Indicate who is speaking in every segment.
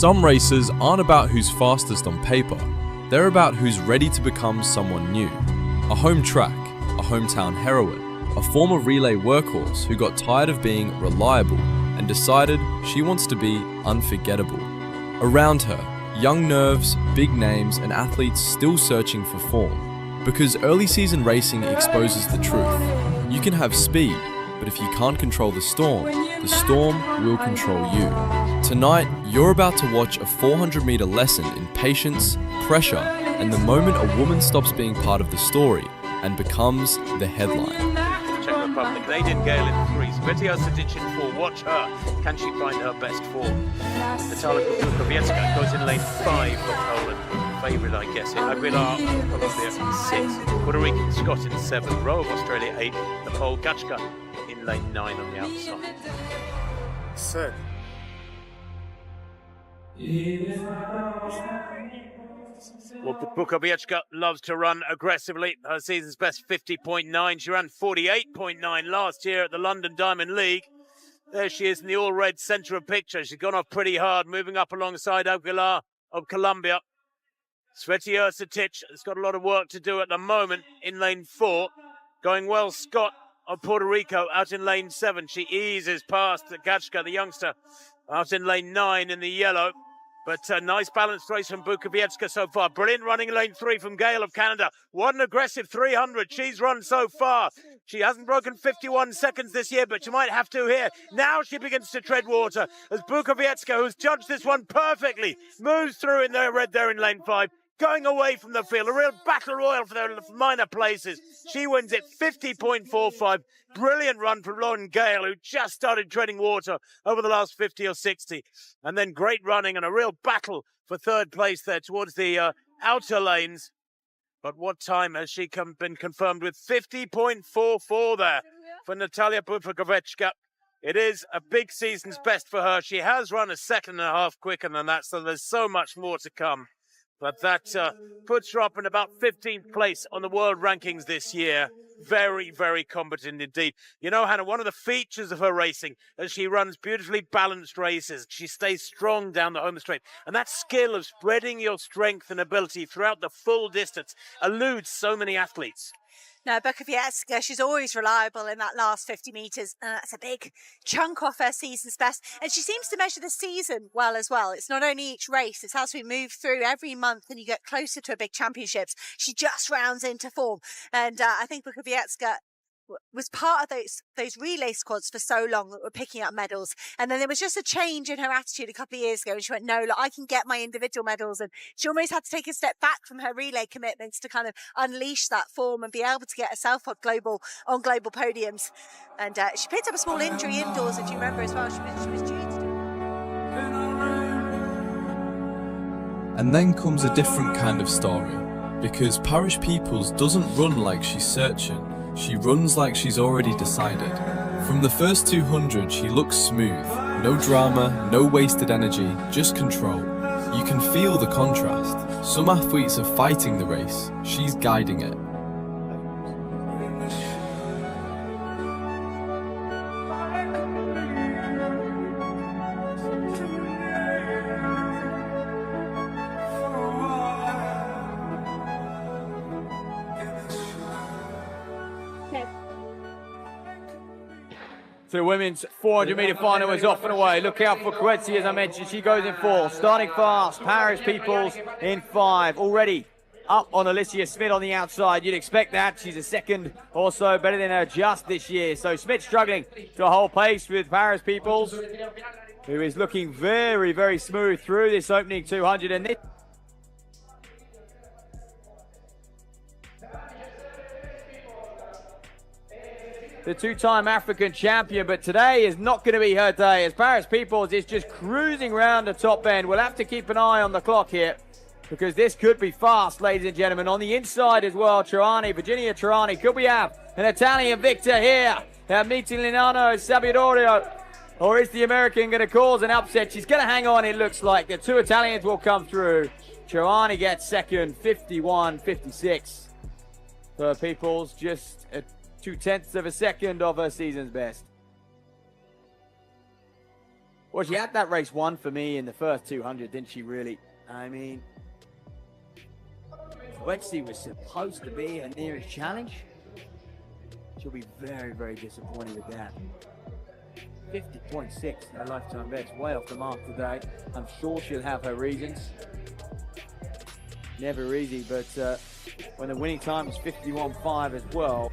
Speaker 1: Some races aren't about who's fastest on paper, they're about who's ready to become someone new. A home track, a hometown heroine, a former relay workhorse who got tired of being reliable and decided she wants to be unforgettable. Around her, young nerves, big names, and athletes still searching for form. Because early season racing exposes the truth. You can have speed, but if you can't control the storm will control you. Tonight, you're about to watch a 400-meter lesson in patience, pressure, and the moment a woman stops being part of the story and becomes the headline.
Speaker 2: Czech Republic, Canadian Gale in 3, Svetja Sadic in 4, watch her, can she find her best form? Natalia Bukowiecka goes in lane 5 for Poland, favourite I guess, Aguilar, Colombia 6, Puerto Rican Scott in 7, Rowe of Australia 8, the Pole Gachka in lane 9 on the outside.
Speaker 3: Set.
Speaker 2: Well, Bukowiecka loves to run aggressively. Her season's best 50.9. She ran 48.9 last year at the London Diamond League. There she is in the all-red centre of picture. She's gone off pretty hard, moving up alongside Aguilar of Colombia. Svetja Sadic has got a lot of work to do at the moment in lane 4. Going well, Scott of Puerto Rico out in lane 7. She eases past Gachka, the youngster, out in lane 9 in the yellow. But a nice balanced race from Bukowiecka so far. Brilliant running in lane 3 from Gale of Canada. What an aggressive 300 she's run so far. She hasn't broken 51 seconds this year, but she might have to here. Now she begins to tread water as Bukowiecka, who's judged this one perfectly, moves through in the red there in lane 5. Going away from the field, a real battle royal for the minor places. She wins it 50.45. Brilliant run from Lauren Gale, who just started treading water over the last 50 or 60. And then great running and a real battle for third place there towards the outer lanes. But what time has she been confirmed with? 50.44 there for Natalia Bukowiecka. It is a big season's best for her. She has run a second and a half quicker than that, so there's so much more to come. But that puts her up in about 15th place on the world rankings this year. Very, very competent indeed. You know, Hannah, one of the features of her racing is she runs beautifully balanced races. She stays strong down the home straight. And that skill of spreading your strength and ability throughout the full distance eludes so many athletes.
Speaker 4: No, Bukowiecka, she's always reliable in that last 50 metres. That's a big chunk off her season's best. And she seems to measure the season well as well. It's not only each race, it's as we move through every month and you get closer to a big championships. She just rounds into form. And I think Bukowiecka was part of those relay squads for so long that were picking up medals. And then there was just a change in her attitude a couple of years ago. And she went, no, look, I can get my individual medals. And she almost had to take a step back from her relay commitments to kind of unleash that form and be able to get herself on global podiums. And she picked up a small injury indoors, if you remember as well. She was due to do.
Speaker 1: And then comes a different kind of story, because Parish Peoples doesn't run like she's searching. She runs like she's already decided. From the first 200, she looks smooth. No drama, no wasted energy, just control. You can feel the contrast. Some athletes are fighting the race. She's guiding it.
Speaker 5: So the women's 400-meter final is off and away. Look out for Coetzee, as I mentioned. She goes in 4. Starting fast. Parish Peoples in 5. Already up on Alicia Smith on the outside. You'd expect that. She's a second or so better than her just this year. So Smith struggling to hold pace with Parish Peoples, who is looking very, very smooth through this opening 200. And this the two-time African champion, but today is not going to be her day as Parish Peoples is just cruising around the top end. We'll have to keep an eye on the clock here because this could be fast, ladies and gentlemen. On the inside as well, Virginia Trani. Could we have an Italian victor here? Meeting Linano Sabiodorio. Or is the American going to cause an upset? She's going to hang on, it looks like. The two Italians will come through. Trani gets second, 51-56. For Peoples, just a 0.2 of a second of her season's best. Well, she had that race won for me in the first 200, didn't she, really? I mean, Coetzee was supposed to be her nearest challenge. She'll be very, very disappointed with that. 50.6, her lifetime best, way off the mark today. I'm sure she'll have her reasons. Never easy, but when the winning time is 51.5 as well,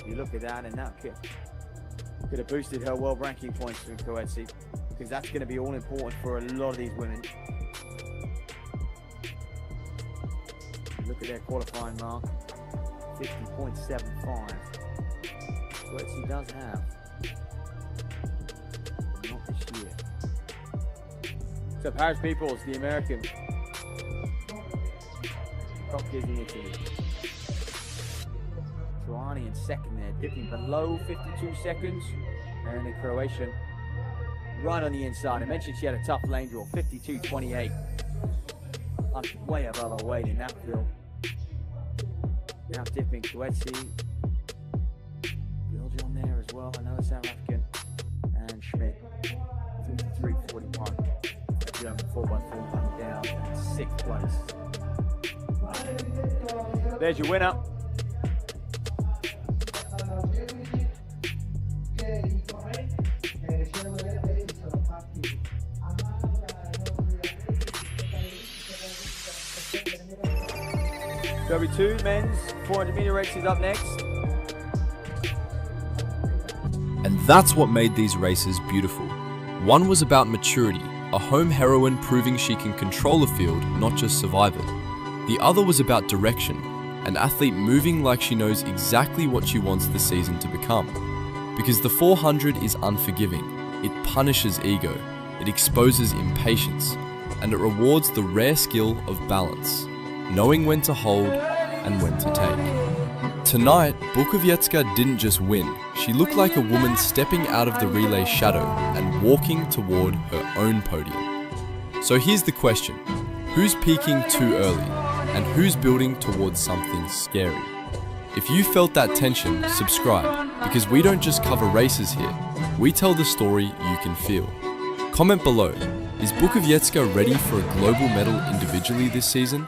Speaker 5: you look at that and that could have boosted her world ranking points from Coetzee, because that's going to be all important for a lot of these women. Look at their qualifying mark, 50.75. Coetzee does have, but not this year. So Paris Peoples, the American, top kids in Italy. Troani in second there, dipping below 52 seconds. And the Croatian right on the inside. I mentioned she had a tough lane draw, 52.28. I'm way above her weight in that field. Now dipping Coetzee. Biljon there as well, another South African. And Schmidt, 53.41. German 4x4 coming down in 6th place. There's your winner. There'll be two men's 400 meter races up next.
Speaker 1: And that's what made these races beautiful. One was about maturity, a home heroine proving she can control a field, not just survive it. The other was about direction, an athlete moving like she knows exactly what she wants the season to become. Because the 400 is unforgiving, it punishes ego, it exposes impatience, and it rewards the rare skill of balance, knowing when to hold and when to take. Tonight, Bukowiecka didn't just win, she looked like a woman stepping out of the relay shadow and walking toward her own podium. So here's the question, who's peaking too early, and who's building towards something scary? If you felt that tension, subscribe, because we don't just cover races here, we tell the story you can feel. Comment below, is Bukowiecka ready for a global medal individually this season?